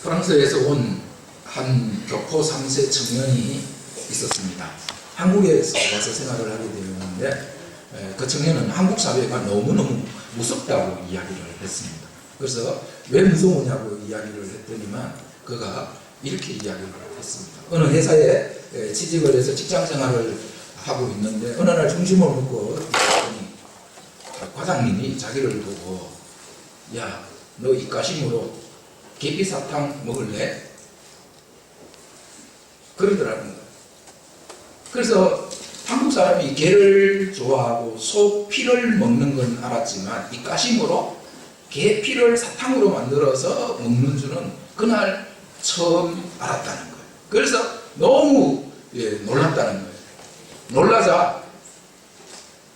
프랑스에서 온 한 교포 3세 청년이 있었습니다. 한국에 와서 생활을 하게 되었는데 그 청년은 한국 사회가 너무너무 무섭다고 이야기를 했습니다. 그래서 왜 무서우냐고 이야기를 했더니만 그가 이렇게 이야기를 했습니다. 어느 회사에 취직을 해서 직장 생활을 하고 있는데 어느 날 점심을 먹고 과장님이 자기를 보고 야, 너 입가심으로 계피사탕 먹을래? 그러더라는 거예요. 그래서 한국 사람이 게를 좋아하고 소 피를 먹는 건 알았지만 입가심으로 게 피를 사탕으로 만들어서 먹는 줄은 그날 처음 알았다는 거예요. 그래서 너무 놀랐다는 거예요. 놀라자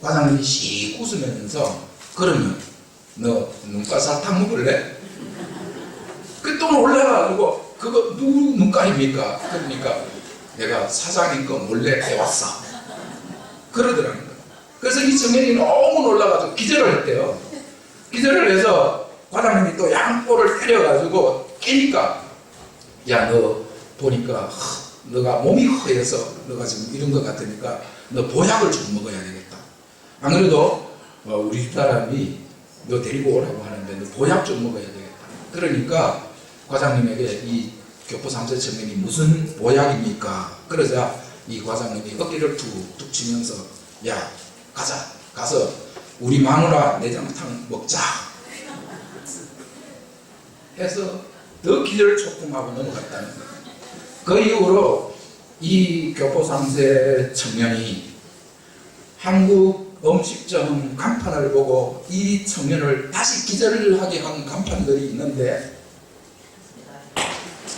과장님이 씩 웃으면서 그러면 너 눈가 사탕 먹을래? 그 또 놀라가지고 그거 누구 눈깔입니까? 그러니까 내가 사장님 거 몰래 빼왔어. 그러더라는 거예요. 그래서 이 청년이 너무 놀라가지고 기절을 했대요. 기절을 해서 과장님이 또 양볼을 때려가지고 깨니까 야, 너 보니까 너가 몸이 허해서 너가 지금 이런 것 같으니까 너 보약을 좀 먹어야 되겠다. 안 그래도 우리 집사람이 너 데리고 오라고 하는데 너 보약 좀 먹어야 되겠다. 그러니까 과장님에게 이 교포 3세 청년이 무슨 보약입니까? 그러자 이 과장님이 어깨를 툭툭 치면서 야, 가서 우리 마누라 내장탕 먹자 해서 더 기절초풍하고 넘어갔다는 거예요. 그 이후로 이 교포 3세 청년이 한국 음식점 간판을 보고 이 청년을 다시 기절을 하게 한 간판들이 있는데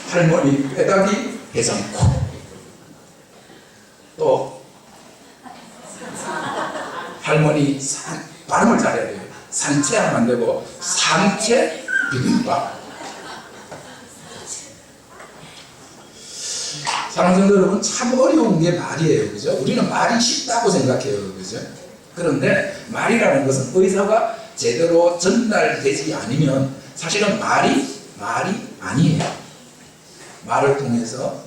할머니 빼다기 해장국, 또 할머니 발음을 잘해야 돼요. 산채하면 안 되고 산채 비빔밥. 사랑하는 성도 여러분, 참 어려운 게 말이에요. 그죠? 우리는 말이 쉽다고 생각해요. 그죠? 그런데 말이라는 것은 의사가 제대로 전달되지 않으면 사실은 말이 아니에요. 말을 통해서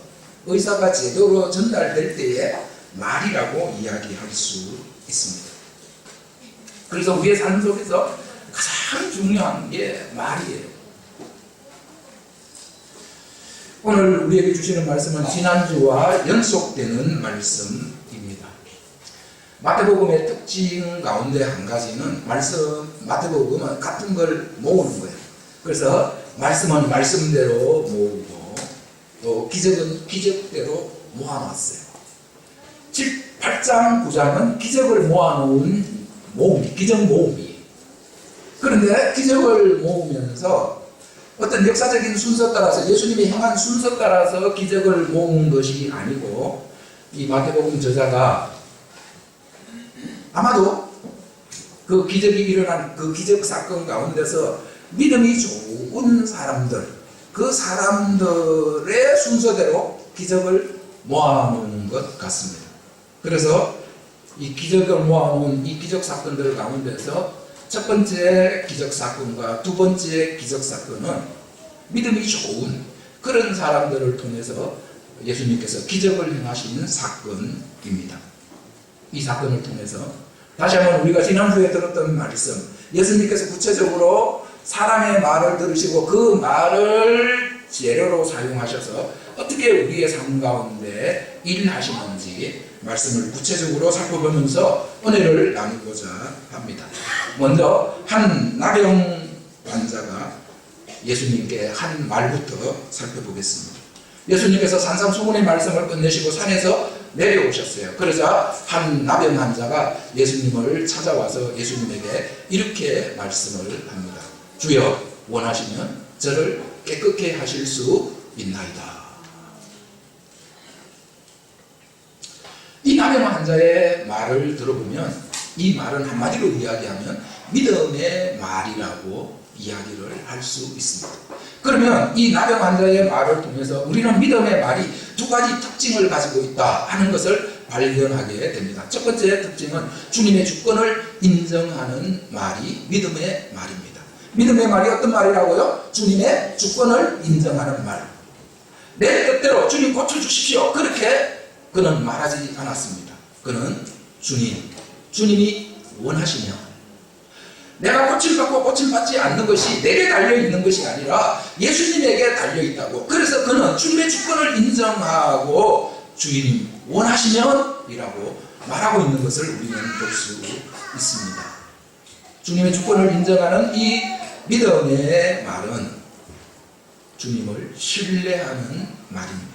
의사가 제대로 전달될 때에 말이라고 이야기할 수 있습니다. 그래서 우리의 삶 속에서 가장 중요한 게 말이에요. 오늘 우리에게 주시는 말씀은 지난주와 연속되는 말씀입니다. 마태복음의 특징 가운데 한 가지는 마태복음은 같은 걸 모으는 거예요. 그래서 말씀은 말씀대로 모으고 또 기적은 기적대로 모아놨어요. 8장 9장은 기적을 모아놓은 기적 모음이에요. 그런데 기적을 모으면서 어떤 역사적인 순서 따라서 예수님이 행한 순서 따라서 기적을 모은 것이 아니고 이 마태복음 저자가 아마도 그 기적이 일어난 그 기적 사건 가운데서 믿음이 좋은 사람들, 그 사람들의 순서대로 기적을 모아놓은 것 같습니다. 그래서 이 기적을 모아놓은 이 기적 사건들 가운데서 첫 번째 기적 사건과 두 번째 기적 사건은 믿음이 좋은 그런 사람들을 통해서 예수님께서 기적을 행하신 사건입니다. 이 사건을 통해서 다시 한번 우리가 지난주에 들었던 말씀, 예수님께서 구체적으로 사람의 말을 들으시고 그 말을 재료로 사용하셔서 어떻게 우리의 삶 가운데 일하시는지 말씀을 구체적으로 살펴보면서 은혜를 나누고자 합니다. 먼저 한 나병 환자가 예수님께 한 말부터 살펴보겠습니다. 예수님께서 산상수훈의 말씀을 끝내시고 산에서 내려오셨어요. 그러자 한 나병 환자가 예수님을 찾아와서 예수님에게 이렇게 말씀을 합니다. 주여, 원하시면 저를 깨끗게 하실 수 있나이다. 이 나병 환자의 말을 들어보면 이 말은 한마디로 이야기하면 믿음의 말이라고 이야기를 할 수 있습니다. 그러면 이 나병 환자의 말을 통해서 우리는 믿음의 말이 두 가지 특징을 가지고 있다 하는 것을 발견하게 됩니다. 첫 번째 특징은 주님의 주권을 인정하는 말이 믿음의 말입니다. 믿음의 말이 어떤 말이라고요? 주님의 주권을 인정하는 말. 내 뜻대로 주님 고쳐주십시오. 그렇게 그는 말하지 않았습니다. 그는 주님이 원하시며, 내가 고침받고 고침받지 않는 것이 내게 달려있는 것이 아니라 예수님에게 달려있다고. 그래서 그는 주님의 주권을 인정하고 주님 원하시면 이라고 말하고 있는 것을 우리는 볼 수 있습니다. 주님의 주권을 인정하는 이 믿음의 말은 주님을 신뢰하는 말입니다.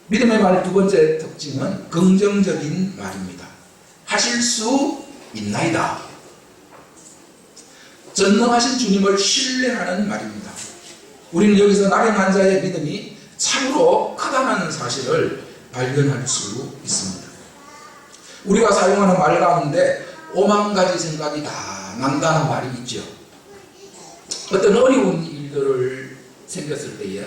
믿음의 말 두 번째 특징은 긍정적인 말입니다. 하실 수 있나이다. 전능하신 주님을 신뢰하는 말입니다. 우리는 여기서 나병 환자의 믿음이 참으로 크다는 사실을 발견할 수 있습니다. 우리가 사용하는 말 가운데 5만 가지 생각이 다 난다는 말이 있죠. 어떤 어려운 일들을 생겼을 때에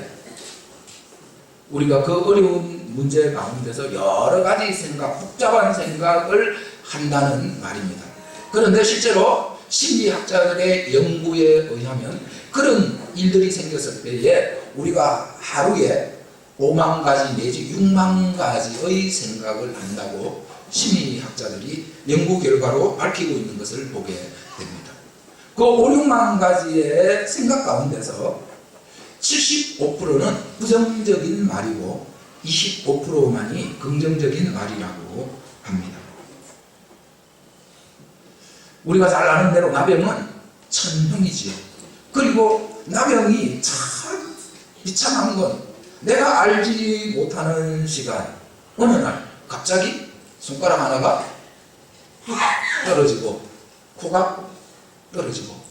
우리가 그 어려운 문제 가운데서 여러 가지 생각, 복잡한 생각을 한다는 말입니다. 그런데 실제로 심리학자들의 연구에 의하면 그런 일들이 생겼을 때에 우리가 하루에 5만 가지 내지 6만 가지의 생각을 한다고 심리학자들이 연구 결과로 밝히고 있는 것을 보게 됩니다. 그 5, 6만 가지의 생각 가운데서 75%는 부정적인 말이고 25%만이 긍정적인 말이라고 합니다. 우리가 잘 아는 대로 나병은 천형이지요. 그리고 나병이 참 비참한 건 내가 알지 못하는 시간, 어느 날 갑자기 손가락 하나가 떨어지고 코가 떨어지고.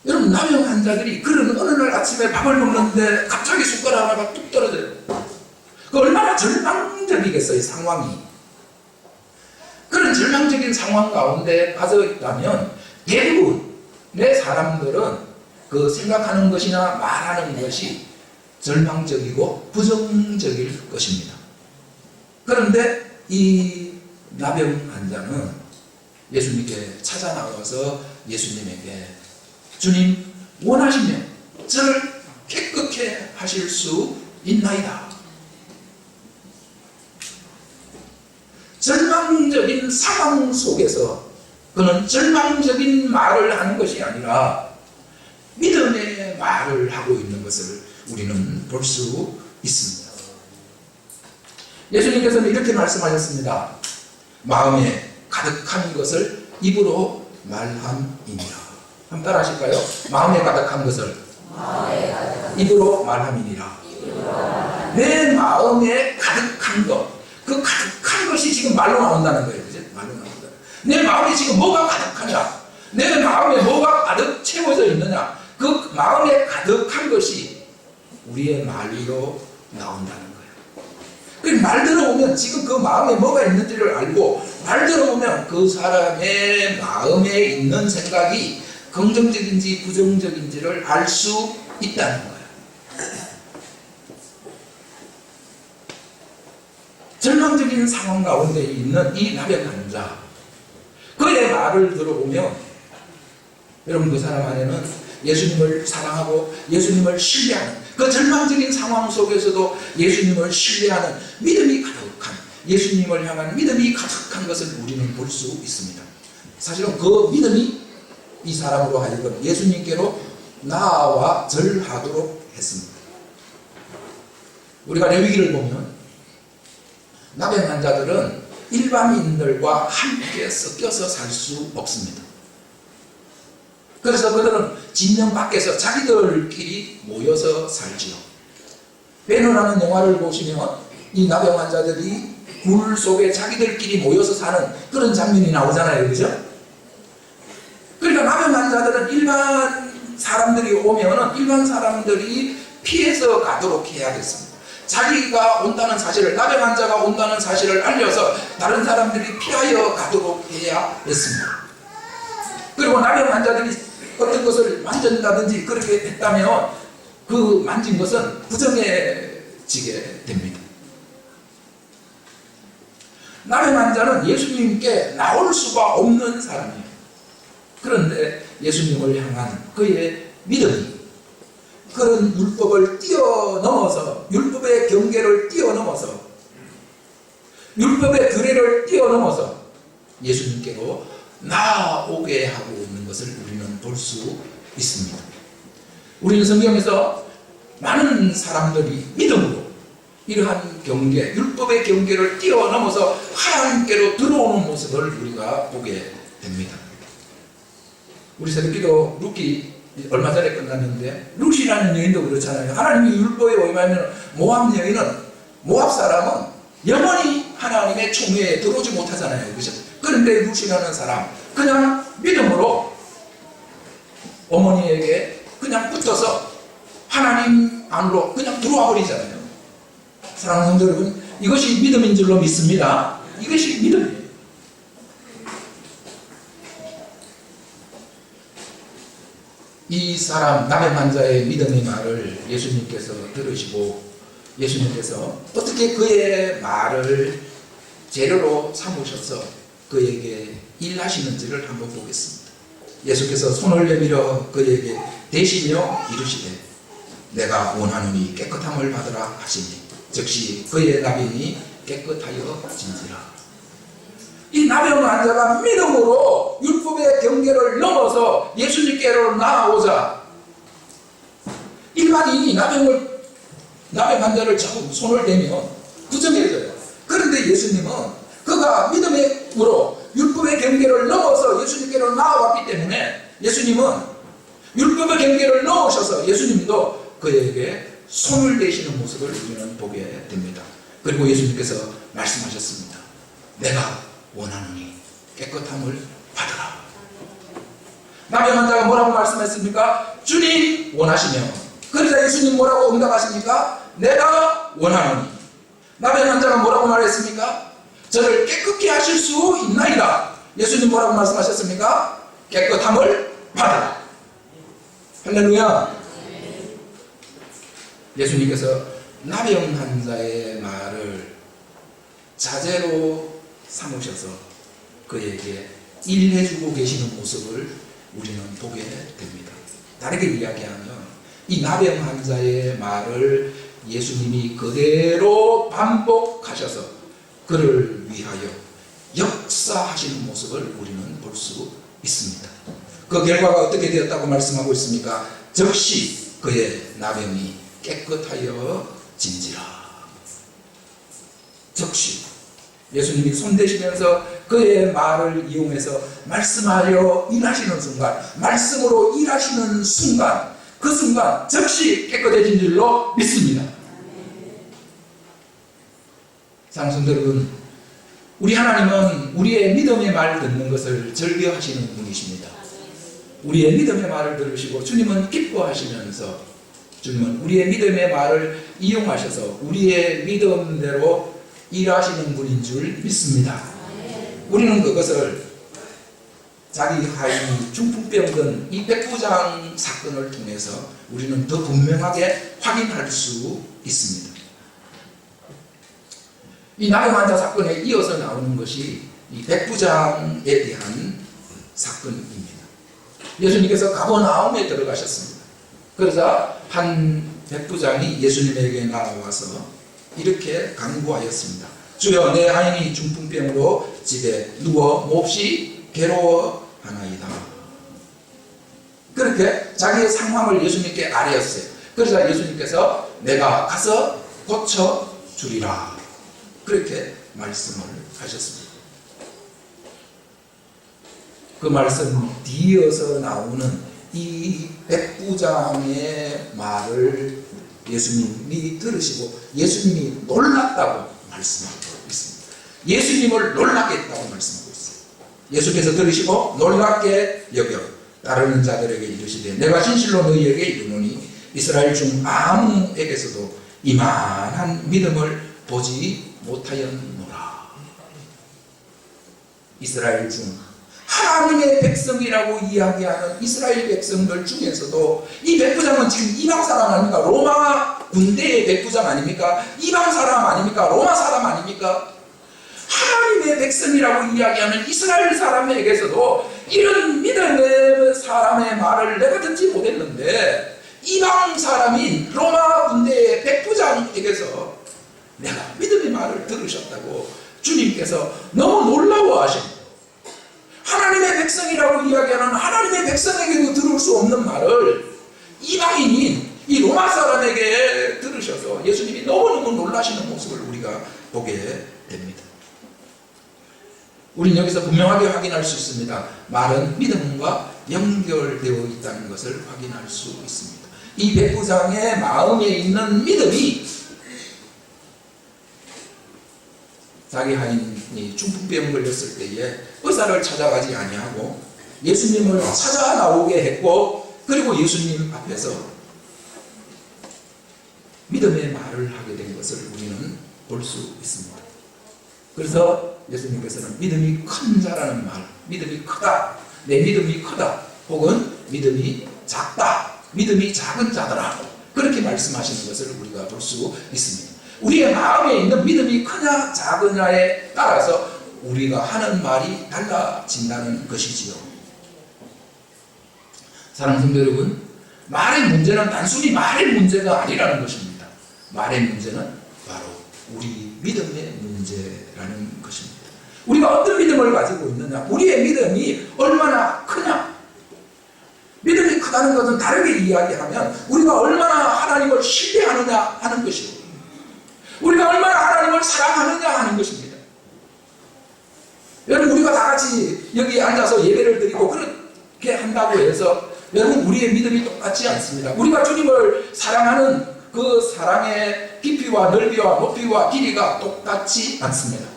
여러분, 나병 환자들이 그런 어느 날 아침에 밥을 먹는데 갑자기 손가락 하나가 뚝 떨어져요. 그 얼마나 절망적이겠어요, 상황이. 그런 절망적인 상황 가운데 빠져 있다면 대부분의 사람들은 그 생각하는 것이나 말하는 것이 절망적이고 부정적일 것입니다. 그런데 이 나병 환자는 예수님께 찾아 나와서 예수님에게 주님 원하시면 저를 깨끗게 하실 수 있나이다. 절망적인 상황 속에서 그는 절망적인 말을 하는 것이 아니라 믿음의 말을 하고 있는 것을 우리는 볼 수 있습니다. 예수님께서는 이렇게 말씀하셨습니다. 마음에 가득한 것을 입으로 말함이니라. 한번 따라 하실까요? 마음에 가득한 것을 입으로 말함이니라. 내 마음에 가득한 것, 그 가득한 것이 지금 말로 나온다는 거예요. 그죠? 말로 나온다. 내 마음에 지금 뭐가 가득하냐? 내 마음에 뭐가 가득 채워져 있느냐? 그 마음에 가득한 것이 우리의 말로 나온다는 거예요. 말 들어오면 지금 그 마음에 뭐가 있는지를 알고, 말 들어오면 그 사람의 마음에 있는 생각이 긍정적인지 부정적인지를 알 수 있다는 거예요. 절망적인 상황 가운데 있는 이 나병 환자, 그의 말을 들어보면 여러분, 그 사람 안에는 예수님을 사랑하고 예수님을 신뢰하는, 그 절망적인 상황 속에서도 예수님을 신뢰하는 믿음이 가득한, 예수님을 향한 믿음이 가득한 것을 우리는 볼 수 있습니다. 사실은 그 믿음이 이 사람으로 하여금 예수님께로 나아와 절하도록 했습니다. 우리가 레위기를 보면 나병 환자들은 일반인들과 함께 섞여서 살 수 없습니다. 그래서 그들은 진영 밖에서 자기들끼리 모여서 살지요. 베너라는 영화를 보시면 이 나병 환자들이 굴 속에 자기들끼리 모여서 사는 그런 장면이 나오잖아요. 그죠? 그러니까 나병 환자들은 일반 사람들이 오면은 일반 사람들이 피해서 가도록 해야겠습니다. 자기가 온다는 사실을, 나병 환자가 온다는 사실을 알려서 다른 사람들이 피하여 가도록 해야 했습니다. 그리고 나병 환자들이 어떤 것을 만진다든지 그렇게 했다면 그 만진 것은 부정해지게 됩니다. 남행한 자는 예수님께 나올 수가 없는 사람이에요. 그런데 예수님을 향한 그의 믿음이 그런 율법을 뛰어넘어서, 율법의 경계를 뛰어넘어서, 율법의 규례를 뛰어넘어서 예수님께로 나오게 하고 있는 것을 우리는 볼 수 있습니다. 우리는 성경에서 많은 사람들이 믿음으로 이러한 경계, 율법의 경계를 뛰어넘어서 하나님께로 들어오는 모습을 우리가 보게 됩니다. 우리 새벽기도 룻기 얼마 전에 끝났는데, 룻이라는 여인도 그렇잖아요. 하나님이 율법에 의하면 모압 여인은, 모압 사람은 영원히 하나님의 총회에 들어오지 못하잖아요. 그렇죠? 그런데 룻이라는 사람 그냥 믿음으로 어머니에게 그냥 붙어서 하나님 안으로 그냥 들어와 버리잖아요. 사랑하는 성도 여러분, 이것이 믿음인 줄로 믿습니다. 이것이 믿음이에요. 이 사람 남행한 자의 믿음의 말을 예수님께서 들으시고 예수님께서 어떻게 그의 말을 재료로 삼으셔서 그에게 일하시는지를 한번 보겠습니다. 예수께서 손을 내밀어 그에게 대시며 이르시되 내가 원하노니 깨끗함을 받으라 하시니 즉시 그의 나병이 깨끗하여 진지라. 이 나병한 자가 믿음으로 율법의 경계를 넘어서 예수님께로 나아오자 일반인이 나병한 자를 잡고 손을 대면 부정해져요. 그런데 예수님은 그가 믿음으로 율법의 경계를 넘어서 예수님께로 나아왔기 때문에 예수님은 율법의 경계를 넘으셔서 예수님도 그에게 손을 대시는 모습을 우리는 보게 됩니다. 그리고 예수님께서 말씀하셨습니다. 내가 원하노니 깨끗함을 받으라. 나병한 자가 뭐라고 말씀했습니까? 주님 원하시면. 그러자 예수님 뭐라고 응답하십니까? 내가 원하노니. 나병한 자가 뭐라고 말했습니까? 저를 깨끗게 하실 수 있나이다. 예수님 뭐라고 말씀하셨습니까? 깨끗함을 받으라. 할렐루야. 예수님께서 나병한 자의 말을 자제로 삼으셔서 그에게 일해주고 계시는 모습을 우리는 보게 됩니다. 다르게 이야기하면 이 나병한 자의 말을 예수님이 그대로 반복하셔서 그를 위하여 역사하시는 모습을 우리는 볼 수 있습니다. 그 결과가 어떻게 되었다고 말씀하고 있습니까? 즉시 그의 나병이 깨끗하여 진지라. 즉시 예수님이 손대시면서 그의 말을 이용해서 말씀하여 일하시는 순간, 말씀으로 일하시는 순간, 그 순간 즉시 깨끗해진 줄로 믿습니다. 사랑하는 여러분, 우리 하나님은 우리의 믿음의 말을 듣는 것을 즐겨하시는 분이십니다. 우리의 믿음의 말을 들으시고 주님은 기뻐하시면서 주님은 우리의 믿음의 말을 이용하셔서 우리의 믿음대로 일하시는 분인 줄 믿습니다. 우리는 그것을 자기 하인이 중풍병 든 이 백부장 사건을 통해서 우리는 더 분명하게 확인할 수 있습니다. 이 나병 환자 사건에 이어서 나오는 것이 이 백부장에 대한 사건입니다. 예수님께서 가버나움에 들어가셨습니다. 그러자 한 백부장이 예수님에게 나와서 이렇게 간구하였습니다. 주여, 내 아인이 중풍병으로 집에 누워 몹시 괴로워하나이다. 그렇게 자기의 상황을 예수님께 아뢰었어요. 그러자 예수님께서 내가 가서 고쳐주리라. 그렇게 말씀을 하셨습니다. 그 말씀 뒤이어서 나오는 이 백부장의 말을 예수님이 들으시고 예수님이 놀랐다고 말씀하고 있습니다. 예수님을 놀라게 했다고 말씀하고 있습니다. 예수께서 들으시고 놀랍게 여겨 따르는 자들에게 이르시되 내가 진실로 너희에게 이르노니 이스라엘 중 아무에게서도 이만한 믿음을 보지 못하였노라. 이스라엘 중 하나님의 백성이라고 이야기하는 이스라엘 백성들 중에서도 이 백부장은 지금 이방 사람 아닙니까? 로마 군대의 백부장 아닙니까? 이방 사람 아닙니까? 로마 사람 아닙니까? 하나님의 믿음의 백성이라고 이야기하는 이스라엘 사람에게서도 이런 믿음의 사람의 말을 내가 듣지 못했는데 이방 사람인 로마 군대의 백부장에게서 내가 믿음의 말을 들으셨다고 주님께서 너무 놀라워하십니다. 하나님의 백성이라고 이야기하는 하나님의 백성에게도 들을 수 없는 말을 이방인인 이 로마 사람에게 들으셔서 예수님이 너무너무 놀라시는 모습을 우리가 보게 됩니다. 우리는 여기서 분명하게 확인할 수 있습니다. 말은 믿음과 연결되어 있다는 것을 확인할 수 있습니다. 이 백부장의 마음에 있는 믿음이 자기 하인이 중풍병 걸렸을 때에 의사를 찾아가지 아니하고 예수님을 찾아 나오게 했고, 그리고 예수님 앞에서 믿음의 말을 하게 된 것을 우리는 볼 수 있습니다. 그래서 예수님께서는 믿음이 큰 자라는 말, 믿음이 크다, 내 믿음이 크다, 혹은 믿음이 작다, 믿음이 작은 자더라, 그렇게 말씀하시는 것을 우리가 볼 수 있습니다. 우리의 마음에 있는 믿음이 크냐 작으냐에 따라서 우리가 하는 말이 달라진다는 것이지요. 사랑하는 성도 여러분, 말의 문제는 단순히 말의 문제가 아니라는 것입니다. 말의 문제는 바로 우리 믿음의 문제라는 것입니다. 우리가 어떤 믿음을 가지고 있느냐, 우리의 믿음이 얼마나 크냐. 믿음이 크다는 것은 다르게 이야기하면 우리가 얼마나 하나님을 신뢰하느냐 하는 것이고, 우리가 얼마나 하나님을 사랑하느냐 하는 것입니다. 여러분, 우리가 다 같이 여기 앉아서 예배를 드리고 그렇게 한다고 해서 여러분, 우리의 믿음이 똑같지 않습니다. 우리가 주님을 사랑하는 그 사랑의 깊이와 넓이와 높이와 길이가 똑같지 않습니다.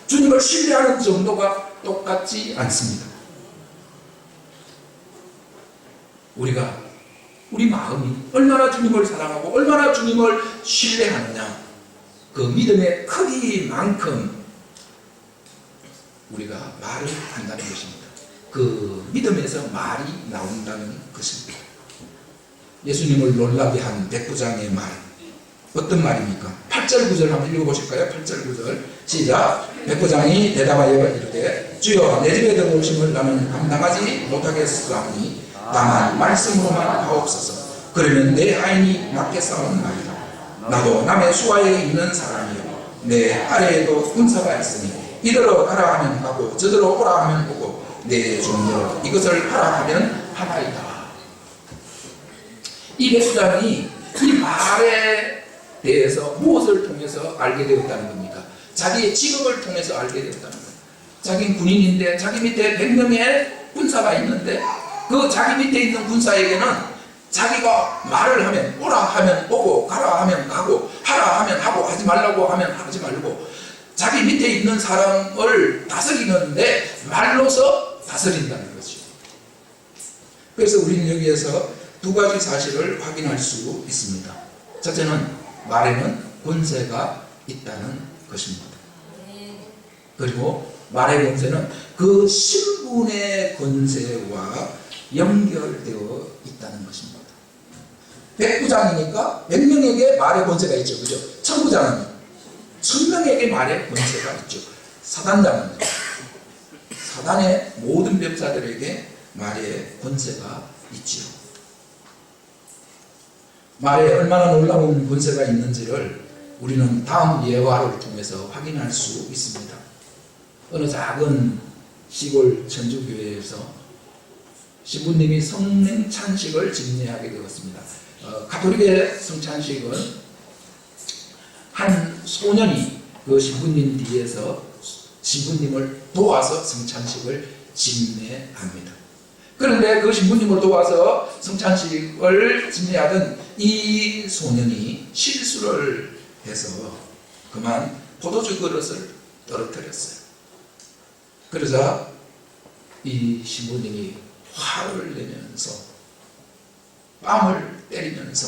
주님을 신뢰하는 정도가 똑같지 않습니다. 우리 마음이 얼마나 주님을 사랑하고 얼마나 주님을 신뢰하느냐, 그 믿음의 크기만큼 우리가 말을 한다는 것입니다. 그 믿음에서 말이 나온다는 것입니다. 예수님을 놀라게 한 백부장의 말, 어떤 말입니까? 8절 9절 한번 읽어보실까요? 8절 9절 시작. 백부장이 대답하여 이르되 주여, 내 집에 들어오심을 나는 감당하지 못하겠사오니 다만 말씀으로만 하옵소서. 그러면 내 하인이 낫게 싸우나이다. 나도 남의 수하에 있는 사람이요, 내 아래에도 군사가 있으니 이더러 가라 하면 가고 저더러 오라 하면 오고 내 종대로 이것을 하라 하면 하나이다. 이 백부장이 이 말에 대해서 무엇을 통해서 알게 되었다는 겁니까? 자기의 직업을 통해서 알게 되었다는 겁니다. 자기는 군인인데 자기 밑에 100명의 군사가 있는데 그 자기 밑에 있는 군사에게는 자기가 말을 하면 오라 하면 오고 가라 하면 가고 하라 하면 하고 하지 말라고 하면 하지 말고 자기 밑에 있는 사람을 다스리는데 말로서 다스린다는 거죠. 그래서 우리는 여기에서 두 가지 사실을 확인할 수 있습니다. 첫째는 말에는 권세가 있다는 것입니다. 그리고 말의 권세는 그 신분의 권세와 연결되어 있다는 것입니다. 백부장이니까 100명에게 말의 권세가 있죠. 그죠? 천부장은 1000명에게 말의 권세가 있죠. 사단장은 사단의 모든 병사들에게 말의 권세가 있지요. 말에 얼마나 놀라운 권세가 있는지를 우리는 다음 예화를 통해서 확인할 수 있습니다. 어느 작은 시골 천주교회에서 신부님이 성령 찬식을 집례하게 되었습니다. 가톨릭의 성찬식은 한 소년이 그 신부님 뒤에서 신부님을 도와서 성찬식을 집례합니다. 그런데 그 신부님을 도와서 성찬식을 집례하던 이 소년이 실수를 해서 그만 포도주 그릇을 떨어뜨렸어요. 그러자 이 신부님이 화를 내면서 뺨을 때리면서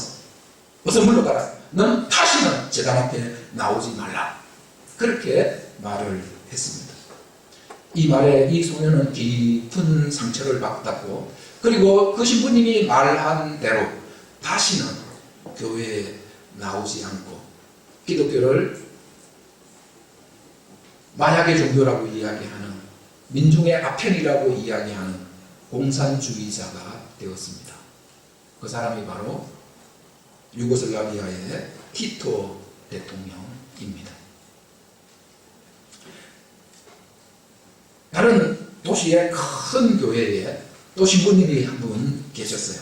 어서 물러가라, 넌 다시는 제단 앞에 나오지 말라, 그렇게 말을 했습니다. 이 말에 이 소년은 깊은 상처를 받았고, 그리고 그 신부님이 말한 대로 다시는 교회에 나오지 않고 기독교를 마약의 종교라고 이야기하는, 민중의 아편이라고 이야기하는 공산주의자가 되었습니다. 그 사람이 바로 유고슬라비아의 티토 대통령입니다. 다른 도시의 큰 교회에 또 신부님이 한 분 계셨어요.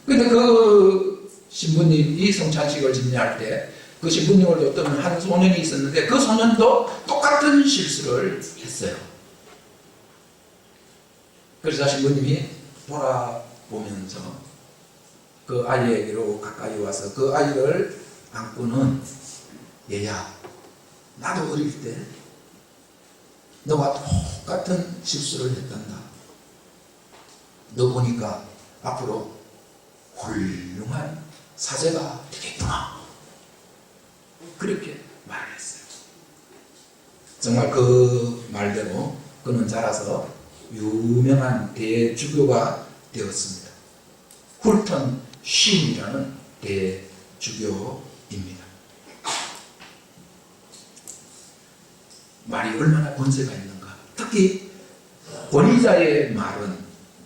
근데 그 신부님이 성찬식을 집례할 때 그 신부님을 뒀던 한 소년이 있었는데 그 소년도 똑같은 실수를 했어요. 그래서 신부님이 돌아보면서 그 아이에게로 가까이 와서 그 아이를 안고는, 얘야, 나도 어릴 때 너와 똑같은 실수를 했단다. 너 보니까 앞으로 훌륭한 사제가 되겠구나. 그렇게 말했어요. 정말 그 말대로 그는 자라서 유명한 대주교가 되었습니다. 훌턴 쉰이라는 대주교입니다. 말이 얼마나 권세가 있는가. 특히 권위자의 말은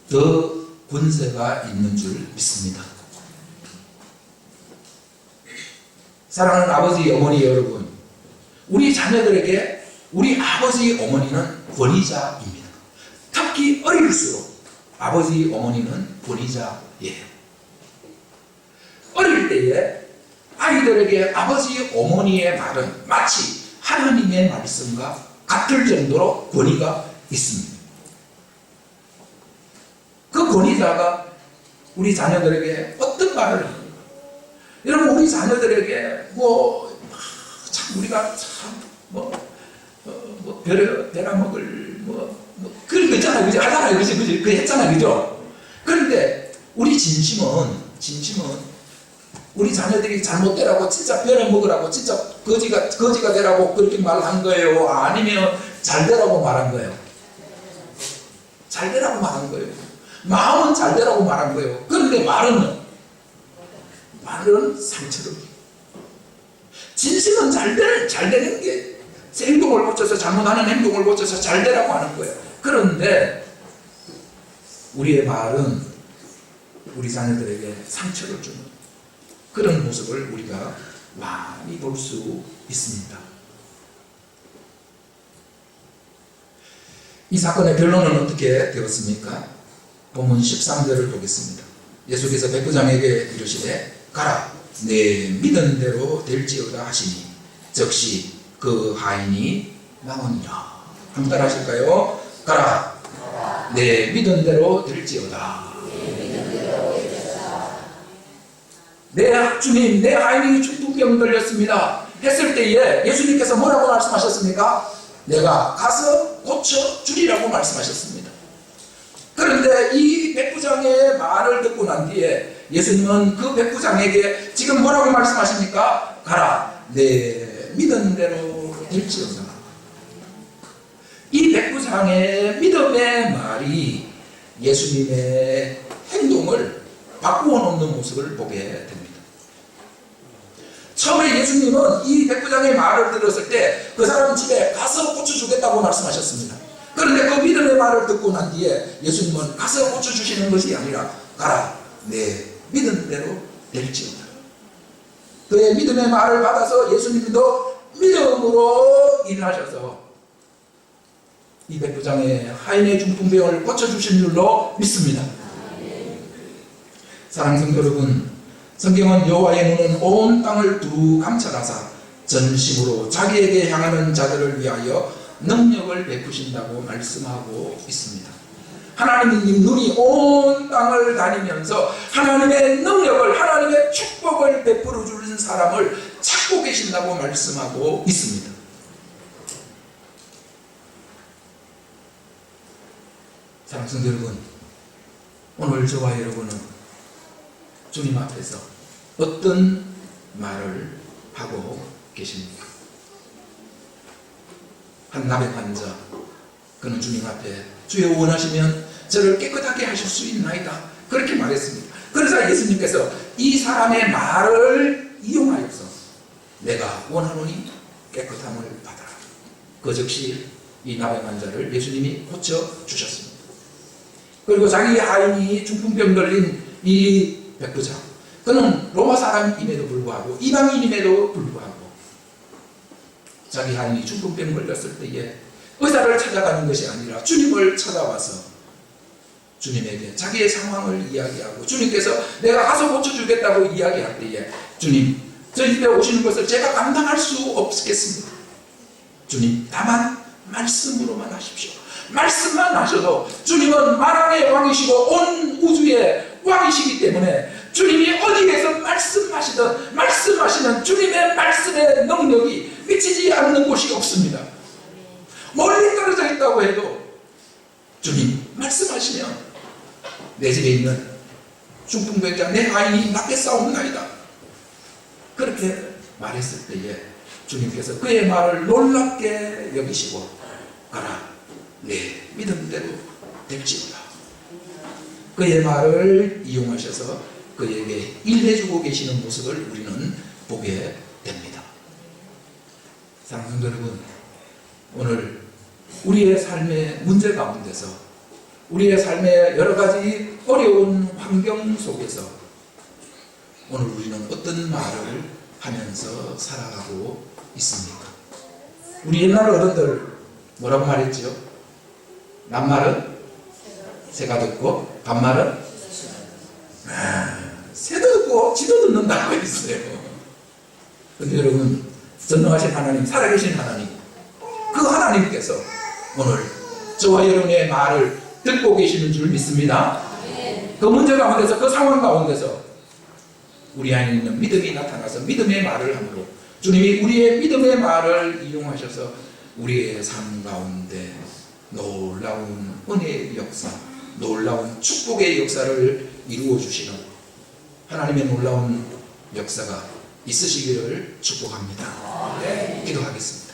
더 권세가 있는 줄 믿습니다. 사랑하는 아버지, 어머니 여러분, 우리 자녀들에게 우리 아버지, 어머니는 권위자입니다. 특히 어릴수록 아버지, 어머니는 권위자예요. 어릴 때에 아이들에게 아버지, 어머니의 말은 마치 하나님의 말씀과 같을 정도로 권위가 있습니다. 그 권위자가 우리 자녀들에게 어떤 말을 합니까? 여러분, 우리 자녀들에게 참 우리가 참 벼라 먹을 그런 거 있잖아요. 그죠? 하잖아요. 그죠? 그 했잖아요. 그죠? 그런데 우리 진심은 우리 자녀들이 잘못되라고, 진짜 벼라 먹으라고, 진짜 거지가 되라고 그렇게 말한 거예요? 아니면 잘 되라고 말한 거예요? 잘 되라고 말한 거예요. 마음은 잘 되라고 말한 거예요. 그런데 말은 상처를. 진심은 잘 되는 게, 행동을 고쳐서, 잘못하는 행동을 고쳐서 잘 되라고 하는 거예요. 그런데 우리의 말은 우리 자녀들에게 상처를 주는 그런 모습을 우리가 많이 볼 수 있습니다. 이 사건의 결론은 어떻게 되었습니까? 본문 13절을 보겠습니다. 예수께서 백부장에게 이르시되 가라, 내 믿은 대로 될지어다 하시니 즉시 그 하인이 나오니라. 한번 따라 하실까요? 가라, 내 믿은 대로 될지어다. 내 주님, 내 하인이 중풍병 걸렸습니다 했을 때에 예수님께서 뭐라고 말씀하셨습니까? 내가 가서 고쳐주리라고 말씀하셨습니다. 그런데 이 백부장의 말을 듣고 난 뒤에 예수님은 그 백부장에게 지금 뭐라고 말씀하십니까? 가라, 내 믿은 대로 될지어다. 이 백부장의 믿음의 말이 예수님의 행동을 바꾸어 놓는 모습을 보게 됩니다. 처음에 예수님은 이 백부장의 말을 들었을 때 그 사람 집에 가서 고쳐주겠다고 말씀하셨습니다. 그런데 그 믿음의 말을 듣고 난 뒤에 예수님은 가서 고쳐주시는 것이 아니라 가라, 내 믿은 대로 될지어다. 그의 믿음의 말을 받아서 예수님도 믿음으로 일하셔서 이 백부장의 하인의 중풍병을 고쳐주신 줄로 믿습니다. 사랑하는 성도 여러분, 성경은 여호와의 눈은 온 땅을 두루 감찰하사 전심으로 자기에게 향하는 자들을 위하여 능력을 베푸신다고 말씀하고 있습니다. 하나님의 눈이 온 땅을 다니면서 하나님의 능력을, 하나님의 축복을 베풀어 주는 사람을 찾고 계신다고 말씀하고 있습니다. 사랑하는 성도 여러분, 오늘 저와 여러분은 주님 앞에서 어떤 말을 하고 계십니까? 한 나병 환자, 그는 주님 앞에 주여 원하시면 저를 깨끗하게 하실 수 있나이다, 그렇게 말했습니다. 그래서 예수님께서 이 사람의 말을 이용하여서 내가 원하노니 깨끗함을 받아라, 그 즉시 이 나병 환자를 예수님이 고쳐주셨습니다. 그리고 자기 하인이 중풍병 걸린 이 백부장, 그는 로마 사람임에도 불구하고 이방인임에도 불구하고 자기 하인이 중풍병 걸렸을 때에 의사를 찾아가는 것이 아니라 주님을 찾아와서 주님에게 자기의 상황을 이야기하고 주님께서 내가 가서 고쳐주겠다고 이야기할 때에 주님, 저희 집에 오시는 것을 제가 감당할 수 없겠습니다. 주님, 다만 말씀으로만 하십시오. 말씀만 하셔도 주님은 만왕의 왕이시고 온 우주의 왕이시기 때문에 주님이 어디에서 말씀하시든 말씀하시는 주님의 말씀의 능력이 미치지 않는 곳이 없습니다. 멀리 떨어져 있다고 해도 주님 말씀하시면 내 집에 있는 중풍병자 내 아인이 낫게 싸움나이다. 그렇게 말했을 때에 주님께서 그의 말을 놀랍게 여기시고 가라, 내 믿음대로 될지어다. 그의 말을 이용하셔서 그에게 일해주고 계시는 모습을 우리는 보게 됩니다. 사랑하는 성도 여러분, 오늘 우리의 삶의 문제 가운데서 우리의 삶의 여러 가지 어려운 환경 속에서 오늘 우리는 어떤 말을 하면서 살아가고 있습니까? 우리 옛날 어른들 뭐라고 말했지요? 낱말은 새가 듣고 반말은 새도 듣고 쥐도 듣는다고 했어요. 그런데 여러분, 전능하신 하나님, 살아계신 하나님, 그 하나님께서 오늘 저와 여러분의 말을 듣고 계시는 줄 믿습니다. 그 문제 가운데서, 그 상황 가운데서 우리 안에 있는 믿음이 나타나서 믿음의 말을 함으로 주님이 우리의 믿음의 말을 이용하셔서 우리의 삶 가운데 놀라운 은혜의 역사, 놀라운 축복의 역사를 이루어 주시는 하나님의 놀라운 역사가 있으시기를 축복합니다. 기도하겠습니다.